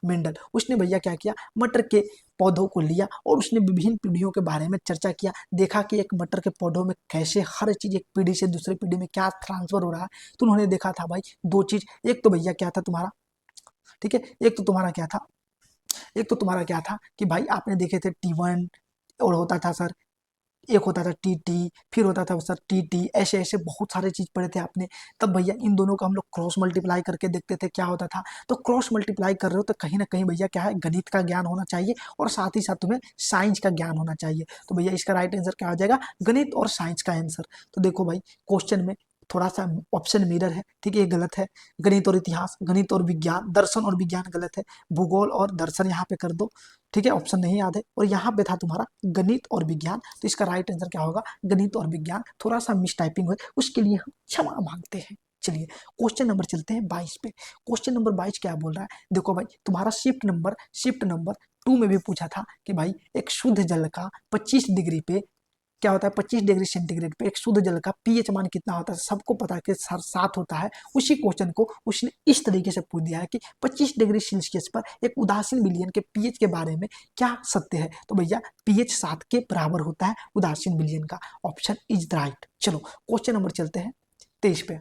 मेंडल। उसने भैया क्या किया, मटर के पौधों को लिया और उसने विभिन्न पीढ़ियों के बारे में चर्चा किया, देखा कि एक मटर के पौधों में कैसे हर चीज एक पीढ़ी से दूसरी पीढ़ी में क्या ट्रांसफर हो रहा है। तो उन्होंने देखा था भाई दो चीज, एक तो भैया क्या था तुम्हारा, ठीक है, एक तो तुम्हारा क्या था कि भाई आपने देखे थे T1 और होता था सर, एक होता था TT, फिर होता था सर TT, ऐसे ऐसे बहुत सारे चीज पढ़े थे आपने। तब भैया इन दोनों का हम लोग क्रॉस मल्टीप्लाई करके देखते थे क्या होता था। तो क्रॉस मल्टीप्लाई कर रहे हो तो कहीं ना कहीं भैया क्या है, गणित का ज्ञान होना चाहिए और साथ ही साथ तुम्हें साइंस का ज्ञान होना चाहिए। तो भैया इसका राइट आंसर क्या हो जाएगा, गणित और साइंस का आंसर। तो देखो भाई क्वेश्चन में थोड़ा सा ऑप्शन मिरर है, ठीक है, ये गलत है। गणित और इतिहास, गणित और विज्ञान, दर्शन और विज्ञान गलत है। भूगोल और दर्शन यहाँ पे कर दो, ठीक है, ऑप्शन नहीं याद है। और यहाँ पे था तुम्हारा गणित और विज्ञान, तो इसका राइट आंसर क्या होगा, गणित और विज्ञान। थोड़ा सा मिस टाइपिंग हुई, उसके लिए हम क्षमा मांगते हैं। चलिए क्वेश्चन नंबर चलते हैं 22 पे। क्वेश्चन नंबर 22 क्या बोल रहा है, देखो भाई तुम्हारा शिफ्ट नंबर 2 में भी पूछा था कि भाई एक शुद्ध जल का 25 डिग्री पे क्या होता है, 25 डिग्री सेंटीग्रेड पे एक शुद्ध जल का पीएच मान कितना होता है, सबको पता है कि 7 होता है। उसी क्वेश्चन को उसने इस तरीके से पूछ दिया है कि 25 डिग्री सेल्सियस पर एक उदासीन विलयन के पीएच के बारे में क्या सत्य है। तो भैया पीएच 7 के बराबर होता है उदासीन विलयन का, ऑप्शन इज राइट। चलो क्वेश्चन नंबर चलते हैं 23 पे।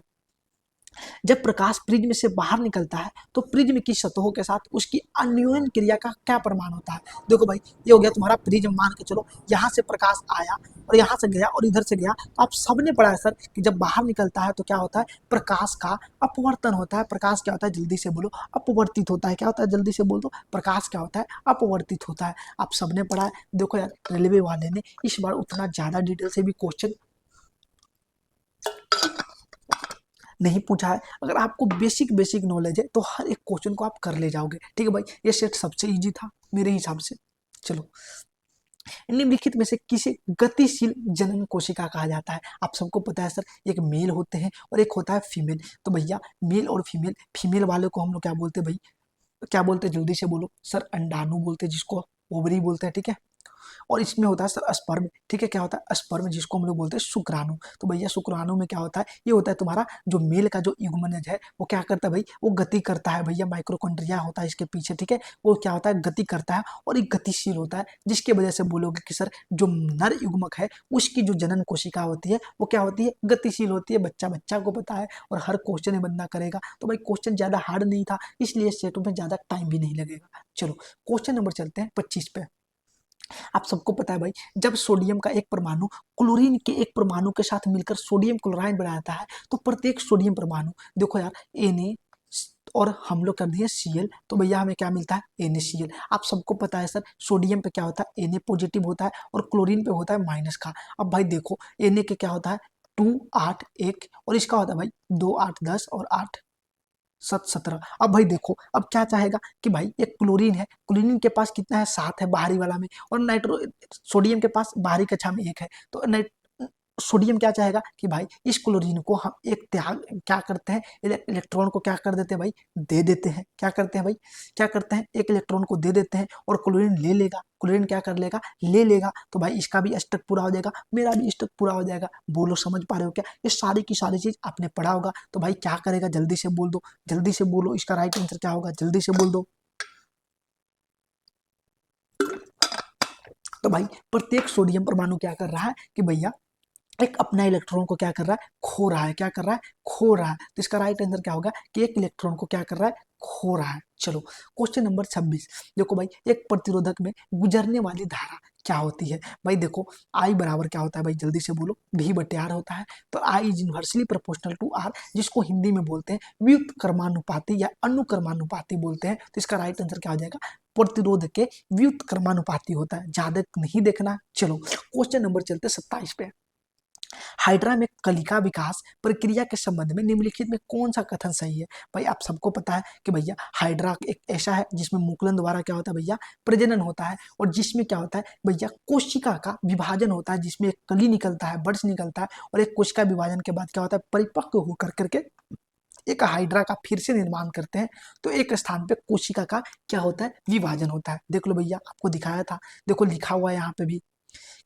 जब प्रकाश प्रिज्म से बाहर निकलता है तो प्रिज्म की सतहों के साथ उसकी अन्योन्य क्रिया का क्या प्रमाण होता है। देखो भाई ये हो गया तुम्हारा प्रिज्म, मान के चलो यहाँ से प्रकाश आया और यहाँ से गया और इधर से गया, तो आप सबने पढ़ा है सर कि जब बाहर निकलता है तो क्या होता है, प्रकाश का अपवर्तन होता है। प्रकाश क्या होता है, जल्दी से बोलो, अपवर्तित होता है। क्या होता है, जल्दी से बोल दो, प्रकाश क्या होता है, अपवर्तित होता है। आप सबने पढ़ा है। देखो यार रेलवे वाले ने इस बार उतना ज्यादा डिटेल से भी क्वेश्चन नहीं पूछा है। अगर आपको बेसिक नॉलेज है तो हर एक क्वेश्चन को आप कर ले जाओगे, ठीक है भाई। ये सेट सबसे इजी था मेरे हिसाब से। चलो, निम्नलिखित में से किसे गतिशील जनन कोशिका कहा जाता है। आप सबको पता है सर, एक मेल होते हैं और एक होता है फीमेल। तो भैया मेल और फीमेल वाले को हम लोग क्या बोलते हैं भाई, क्या बोलते हैं, जल्दी से बोलो सर, अंडाणु बोलते हैं, जिसको ओवरी बोलते हैं, ठीक है। और इसमें होता है सर स्पर्म, ठीक है, क्या होता है स्पर्म, जिसको हम लोग बोलते हैं शुक्राणु। तो भैया शुक्राणु में क्या होता है, ये होता है तुम्हारा जो मेल का जो युग्मनज है वो क्या करता है भाई, वो गति करता है भैया, माइक्रोकॉन्ड्रिया होता है इसके पीछे, ठीक है, वो क्या होता है गति करता है और एक गतिशील होता है, जिसकी वजह से बोलोगे कि सर जो नर युग्मक है उसकी जो जनन कोशिका होती है वो क्या होती है, गतिशील होती है। बच्चा बच्चा को पता है और हर क्वेश्चन ये बंदा करेगा, तो भाई क्वेश्चन ज्यादा हार्ड नहीं था, इसलिए सेटों में ज्यादा टाइम भी नहीं लगेगा। चलो क्वेश्चन नंबर चलते हैं 25 पे। आप सबको पता है भाई, जब सोडियम का एक परमाणु क्लोरीन के एक परमाणु के साथ मिलकर सोडियम क्लोराइड बनाता है, तो प्रत्येक सोडियम परमाणु, देखो यार Na और हम लोग कर दिए Cl, तो भैया हमें क्या मिलता है NaCl। आप सबको पता है सर सोडियम पे क्या होता है Na पॉजिटिव होता है और क्लोरीन पे होता है माइनस का। अब भाई देखो Na के क्या होता है 2 8 1 और इसका होता है भाई 2 8 10 और 8 7 17। अब भाई देखो अब क्या चाहेगा कि भाई एक क्लोरीन है, क्लोरीन के पास कितना है 7 है बाहरी वाला में, और नाइट्रो सोडियम के पास बाहरी कक्षा में 1 है, तो सोडियम क्या चाहेगा कि भाई इस क्लोरीन को हम एक त्याग क्या करते हैं, इलेक्ट्रॉन को क्या कर देते हैं भाई, दे देते हैं। क्या करते हैं भाई, क्या करते हैं, एक इलेक्ट्रॉन को दे देते हैं और क्लोरीन ले लेगा, क्लोरीन क्या कर लेगा, ले लेगा, तो भाई इसका भी स्टक पूरा हो जाएगा, मेरा भी स्टक पूरा हो जाएगा। बोलो समझ पा रहे हो क्या, ये सारी की सारी चीज आपने पढ़ा होगा। तो भाई क्या करेगा, जल्दी से बोल दो, जल्दी से बोलो इसका राइट आंसर क्या होगा, जल्दी से बोल दो। तो भाई प्रत्येक सोडियम परमाणु क्या कर रहा है कि भैया एक अपना इलेक्ट्रॉन को क्या कर रहा है, खो रहा है। क्या कर रहा है, खो रहा है। तो इसका राइट आंसर क्या होगा कि एक इलेक्ट्रॉन को क्या कर रहा है, खो रहा है। चलो क्वेश्चन नंबर 26। देखो भाई एक प्रतिरोधक में गुजरने वाली धारा क्या होती है। भाई देखो आई बराबर क्या होता है भाई, जल्दी से बोलो, V बटे R होता है। तो I is inversely proportional to R, जिसको हिंदी में बोलते हैं व्युत्क्रमानुपाती या अनुक्रमानुपाती बोलते हैं। तो इसका राइट आंसर क्या हो जाएगा, प्रतिरोध के व्युत्क्रमानुपाती होता है, ज्यादा नहीं देखना। चलो क्वेश्चन नंबर चलते 27 पे। हाइड्रा में कलिका विकास प्रक्रिया के संबंध में निम्नलिखित में कौन सा कथन सही है। भाई आप सबको पता है कि भैया हाइड्रा एक ऐसा है जिसमें मुकुलन द्वारा क्या होता है भैया, प्रजनन होता है, और जिसमें क्या होता है भैया कोशिका का विभाजन होता है, जिसमें एक कली निकलता है, बड्स निकलता है, और एक कोशिका विभाजन के बाद क्या होता है परिपक्व होकर करके एक हाइड्रा का फिर से निर्माण करते हैं। तो एक स्थान पे कोशिका का क्या होता है, विभाजन होता है। देख लो भैया आपको दिखाया था, देखो लिखा हुआ है यहाँ पे भी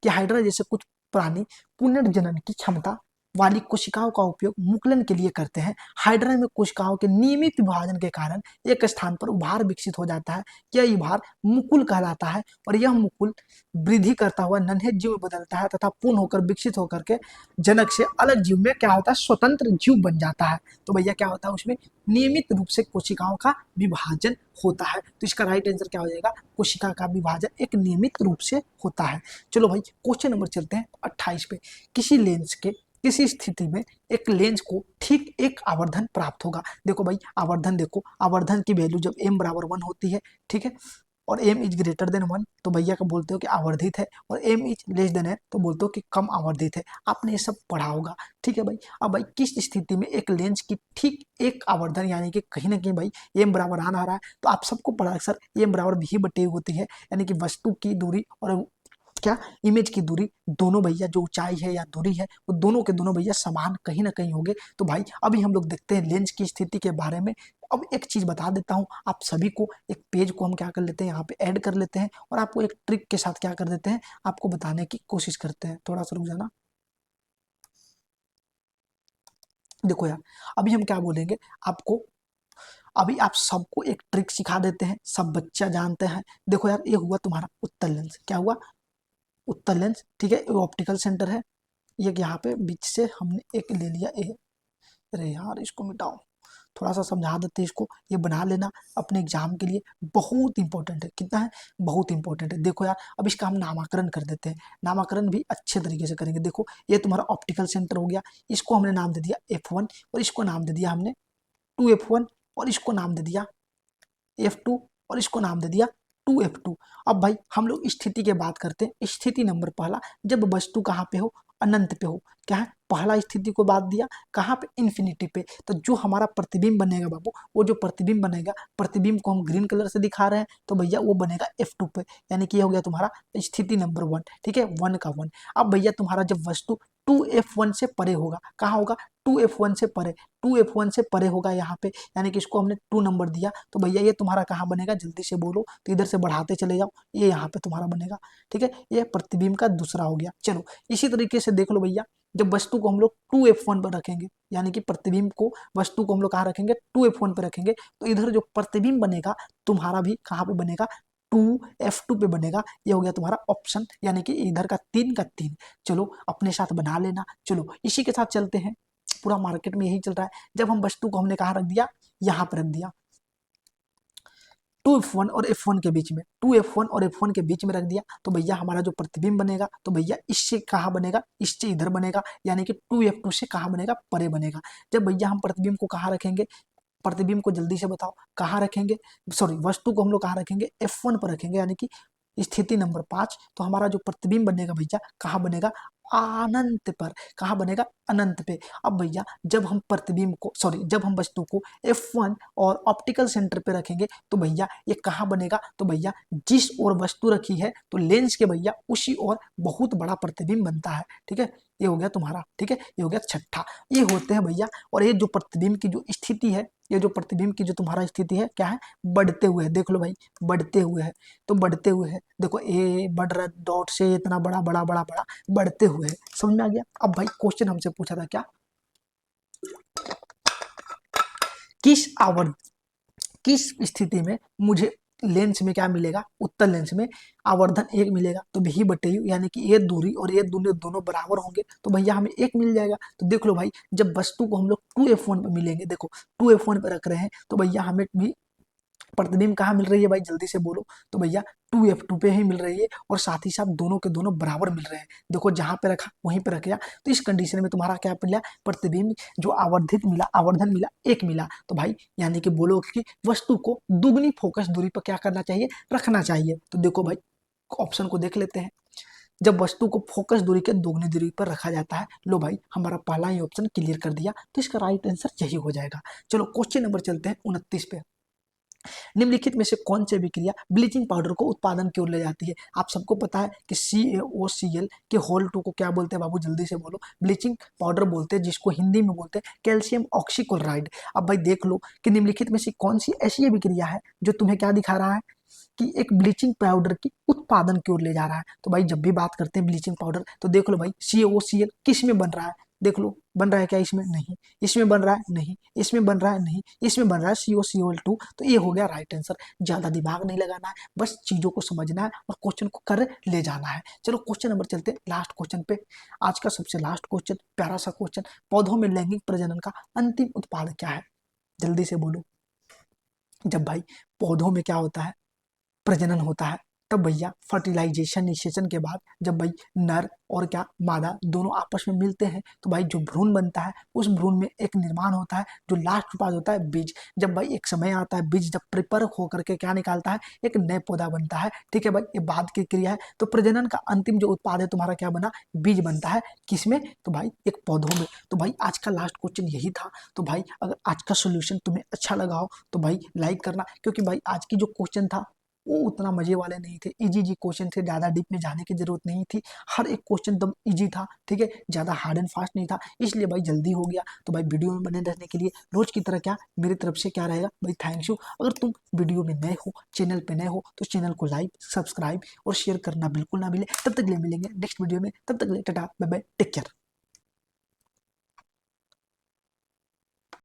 कि हाइड्रा जैसे कुछ प्राणी पुनर्जनन की क्षमता वाली कोशिकाओं का उपयोग मुकुलन के लिए करते हैं। हाइड्रा में कोशिकाओं के नियमित विभाजन के कारण एक स्थान पर उभार विकसित हो जाता है। यह उभार मुकुल कहलाता है, और यह मुकुल वृद्धि करता हुआ नन्हे जीव में बदलता है तथा पूर्ण होकर विकसित होकर के जनक से अलग जीव में क्या होता है, स्वतंत्र जीव बन जाता है। तो भैया क्या होता है उसमें नियमित रूप से कोशिकाओं का विभाजन होता है। तो इसका राइट आंसर क्या हो जाएगा, कोशिका का विभाजन एक नियमित रूप से होता है। चलो भाई क्वेश्चन नंबर चलते हैं 28 पे। किसी लेंस के किसी स्थिति में एक लेंस को ठीक एक आवर्धन प्राप्त होगा। देखो भाई आवर्धन, देखो आवर्धन की वैल्यू जब m बराबर 1 होती है, ठीक है, और m इज ग्रेटर देन 1, तो भैया का बोलते हो कि आवर्धित है, और m इज लेस देन है तो बोलते हो कि कम आवर्धित है। आपने ये सब पढ़ा होगा, ठीक है भाई। अब भाई किस स्थिति में एक लेंस की ठीक एक आवर्धन यानी कि कहीं ना कहीं भाई m बराबर आ रहा है, तो आप सबको पढ़ा है सर m बराबर v बटे होती है, यानी कि वस्तु की दूरी और क्या इमेज की दूरी, दोनों भैया जो ऊंचाई है या दूरी है वो दोनों के दोनों भैया समान कहीं ना कहीं होंगे। तो भाई अभी हम लोग देखते हैं लेंस की स्थिति के बारे में। अब एक चीज बता देता हूँ आप सभी को, एक पेज को हम क्या कर लेते हैं यहाँ पे ऐड कर लेते हैं, और आपको एक ट्रिक के साथ क्या कर देते हैं, आपको बताने की कोशिश करते हैं। थोड़ा सा रुक जाना। देखो यार अभी हम क्या बोलेंगे आपको, अभी आप सबको एक ट्रिक सिखा देते हैं, सब बच्चा जानते हैं। देखो यार ये हुआ तुम्हारा उत्तल लेंस, क्या हुआ, उत्तल लेंस, ठीक है, ऑप्टिकल सेंटर है। ये यहाँ पे बीच से हमने एक ले लिया ए, अरे यार इसको मिटाओ, थोड़ा सा समझा देते इसको, ये बना लेना अपने एग्जाम के लिए, बहुत इंपॉर्टेंट है। कितना है, बहुत इंपॉर्टेंट है। देखो यार अब इसका हम नामकरण कर देते हैं, नामकरण भी अच्छे तरीके से करेंगे। देखो ये तुम्हारा ऑप्टिकल सेंटर हो गया, इसको हमने नाम दे दिया F1, और इसको नाम दे दिया हमने 2F1, और इसको नाम दे दिया F2, और इसको नाम दे दिया 2F2। अब भाई हम लोग स्थिति की बात करते हैं। स्थिति नंबर पहला, जब वस्तु कहाँ पे हो, अनंत पे हो, क्या है, पहला स्थिति को बात दिया कहाँ पे, इन्फिनिटी पे। तो जो हमारा प्रतिबिंब बनेगा बाबू, वो जो प्रतिबिंब बनेगा, प्रतिबिंब को हम ग्रीन कलर से दिखा रहे हैं, तो भैया वो बनेगा F2 पे, यानी कि ये हो गया तुम्हारा स्थिति नंबर 1, ठीक है, 1 का 1। अब भैया तुम्हारा जब वस्तु 2F1 से परे होगा। कहाँ होगा? 2F1 से परे, 2F1 से परे होगा यहाँ पे, यानी कि इसको हमने 2 नंबर दिया। तो भैया ये तुम्हारा कहाँ बनेगा? जल्दी से बोलो, तो इधर से बढ़ाते चले जाओ, ये यहाँ पे तुम्हारा बनेगा। ठीक है, ये प्रतिबिंब का दूसरा हो गया। चलो इसी तरीके से देख लो भैया, जब वस्तु को हम लोग 2F1 पर रखेंगे, यानी कि प्रतिबिंब को, वस्तु को हम लोग कहाँ रखेंगे? 2F1 पर रखेंगे, तो इधर जो प्रतिबिंब बनेगा तुम्हारा भी कहाँ पे बनेगा? 2F2 पे बनेगा। ये हो गया तुम्हारा ऑप्शन, यानी कि इधर का 3 का 3। चलो अपने साथ बना लेना। चलो इसी के साथ चलते हैं, पूरा मार्केट में यही चल रहा है। जब हम वस्तु को हमने कहाँ रख दिया? यहाँ पर रख दिया, 2F1 और F1 के बीच में, 2F1 और F1 के बीच में रख दिया, तो भैया हमारा जो प्रतिबिंब बनेगा, तो भैया इससे कहाँ बनेगा? इससे इधर बनेगा, यानी कि 2F2 से कहाँ बनेगा? परे बनेगा। जब भैया हम प्रतिबिंब को कहाँ रखेंगे? प्रतिबिंब को जल्दी से बताओ कहाँ रखेंगे? सॉरी, वस्तु को हम लोग कहाँ रखेंगे? F1 पर रखेंगे, यानी कि स्थिति नंबर 5। तो हमारा जो प्रतिबिंब बनेगा भैया कहाँ बनेगा? अनंत पर। कहाँ बनेगा? अनंत पे। अब भैया जब हम प्रतिबिंब को, सॉरी, जब हम वस्तु को F1 और ऑप्टिकल सेंटर पे रखेंगे, तो भैया ये कहाँ बनेगा? तो भैया जिस ओर वस्तु रखी है, तो लेंस के भैया उसी ओर बहुत बड़ा प्रतिबिंब बनता है। ठीक है, ये हो गया तुम्हारा। ठीक है, ये हो गया छठा। ये होते हैं भैया, और ये जो प्रतिबिंब की जो स्थिति है, ये जो प्रतिबिंब की जो तुम्हारा स्थिति है क्या है? बढ़ते हुए है। देख लो भाई, बढ़ते हुए है, तो बढ़ते हुए है, देखो ए बढ़ रहा है, डॉट से इतना बड़ा बड़ा बड़ा बड़ा बढ़ते हुए है। समझ में आ गया? अब भाई क्वेश्चन हमसे पूछा था क्या? किस स्थिति में मुझे लेंस में क्या मिलेगा? उत्तल लेंस में आवर्धन 1 मिलेगा, तो भी बटे यू, यानी कि ये दूरी और ये दूरी दोनों बराबर होंगे, तो भैया हमें 1 मिल जाएगा। तो देख लो भाई, जब वस्तु को हम लोग 2F1 पे मिलेंगे, देखो 2F1 पे रख रहे हैं, तो भैया हमें भी प्रतिबिंब कहाँ मिल रही है भाई? जल्दी से बोलो। तो भैया 2F2 पे ही मिल रही है, और साथ ही साथ दोनों के दोनों बराबर मिल रहे हैं। देखो जहां पे रखा वहीं पे रख गया, तो इस कंडीशन में तुम्हारा क्या मिला? प्रतिबिंब जो आवर्धित मिला, आवर्धन मिला 1 मिला। तो भाई यानी कि बोलो कि वस्तु को दुगनी फोकस दूरी पर क्या करना चाहिए? रखना चाहिए। तो देखो भाई ऑप्शन को देख लेते हैं। जब वस्तु को फोकस दूरी के दोगुनी दूरी पर रखा जाता है, लो भाई हमारा पहला ही ऑप्शन क्लियर कर दिया, तो इसका राइट आंसर यही हो जाएगा। चलो क्वेश्चन नंबर चलते हैं 29 पे। निम्नलिखित में से कौन सी अभिक्रिया ब्लीचिंग पाउडर को उत्पादन की ओर ले जाती है? आप सबको पता है कि CaOCl के होल 2 को क्या बोलते हैं बाबू? जल्दी से बोलो। ब्लीचिंग पाउडर बोलते हैं, जिसको हिंदी में बोलते हैं कैल्शियम ऑक्सीक्लोराइड। अब भाई देख लो कि निम्नलिखित में से कौन सी ऐसी अभिक्रिया है जो तुम्हें क्या दिखा रहा है कि एक ब्लीचिंग पाउडर की उत्पादन की ओर ले जा रहा है। तो भाई जब भी बात करते हैं ब्लीचिंग पाउडर, तो देख लो भाई CaOCl किस में बन रहा है? देख लो, बन रहा है क्या इसमें? नहीं। इसमें बन रहा है? नहीं। इसमें बन रहा है? नहीं। इसमें बन रहा है CaCO2। तो ये हो गया राइट आंसर। ज्यादा दिमाग नहीं लगाना है, बस चीजों को समझना है और क्वेश्चन को कर ले जाना है। चलो क्वेश्चन नंबर चलते हैं लास्ट क्वेश्चन पे। आज का सबसे लास्ट क्वेश्चन, प्यारा सा क्वेश्चन। पौधों में लैंगिक प्रजनन का अंतिम उत्पाद क्या है? जल्दी से बोलो। जब भाई पौधों में क्या होता है? प्रजनन होता है, तब भैया फर्टिलाइजेशन निषेचन के बाद जब भाई नर और क्या मादा दोनों आपस में मिलते हैं, तो भाई जो भ्रूण बनता है, उस भ्रूण में एक निर्माण होता है, जो लास्ट उत्पाद होता है बीज। जब भाई एक समय आता है, बीज जब परिपक्व होकर के क्या निकालता है? एक नए पौधा बनता है। ठीक है भाई, ये बाद की क्रिया है। तो प्रजनन का अंतिम जो उत्पाद है तुम्हारा क्या बना? बीज बनता है। किसमें? तो भाई एक पौधों में। तो भाई आज का लास्ट क्वेश्चन यही था। तो भाई अगर आज का सोल्यूशन तुम्हें अच्छा लगा हो, तो भाई लाइक करना, क्योंकि भाई आज की जो क्वेश्चन था वो उतना मजे वाले नहीं थे। इजी क्वेश्चन थे, ज्यादा डीप में जाने की जरूरत नहीं थी। हर एक क्वेश्चन एकदम इजी था। ठीक है, ज्यादा हार्ड एंड फास्ट नहीं था, इसलिए भाई जल्दी हो गया। तो भाई वीडियो में बने रहने के लिए रोज की तरह क्या मेरी तरफ से क्या रहेगा भाई? Thanks you. अगर तुम वीडियो में नए हो, चैनल पे नए हो, तो चैनल को लाइक, सब्सक्राइब और शेयर करना बिल्कुल ना भूले। तब तक ले मिलेंगे नेक्स्ट वीडियो में। तब तक ले tata, bye bye, take care.